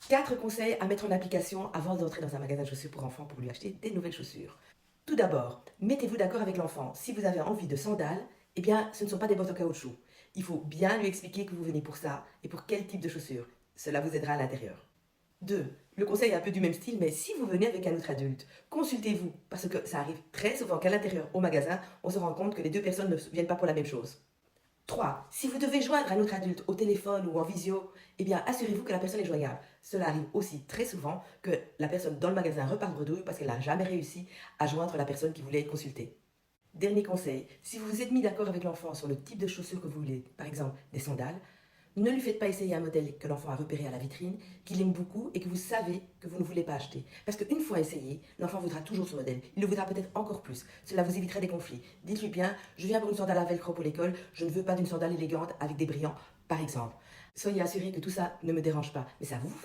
4 conseils à mettre en application avant d'entrer dans un magasin de chaussures pour enfants pour lui acheter des nouvelles chaussures. Tout d'abord, mettez-vous d'accord avec l'enfant. Si vous avez envie de sandales, eh bien, ce ne sont pas des bottes en caoutchouc. Il faut bien lui expliquer que vous venez pour ça et pour quel type de chaussures. Cela vous aidera à l'intérieur. 2. Le conseil est un peu du même style, mais si vous venez avec un autre adulte, consultez-vous, parce que ça arrive très souvent qu'à l'intérieur, au magasin, on se rend compte que les deux personnes ne viennent pas pour la même chose. 3. Si vous devez joindre un autre adulte au téléphone ou en visio, eh bien, assurez-vous que la personne est joignable. Cela arrive aussi très souvent que la personne dans le magasin repart bredouille parce qu'elle n'a jamais réussi à joindre la personne qui voulait être consultée. Dernier conseil, si vous vous êtes mis d'accord avec l'enfant sur le type de chaussures que vous voulez, par exemple des sandales, ne lui faites pas essayer un modèle que l'enfant a repéré à la vitrine, qu'il aime beaucoup et que vous savez que vous ne voulez pas acheter. Parce qu'une fois essayé, l'enfant voudra toujours ce modèle. Il le voudra peut-être encore plus. Cela vous évitera des conflits. Dites-lui bien, je viens pour une sandale à velcro pour l'école, je ne veux pas d'une sandale élégante avec des brillants, par exemple. Soyez assuré que tout ça ne me dérange pas, mais ça vous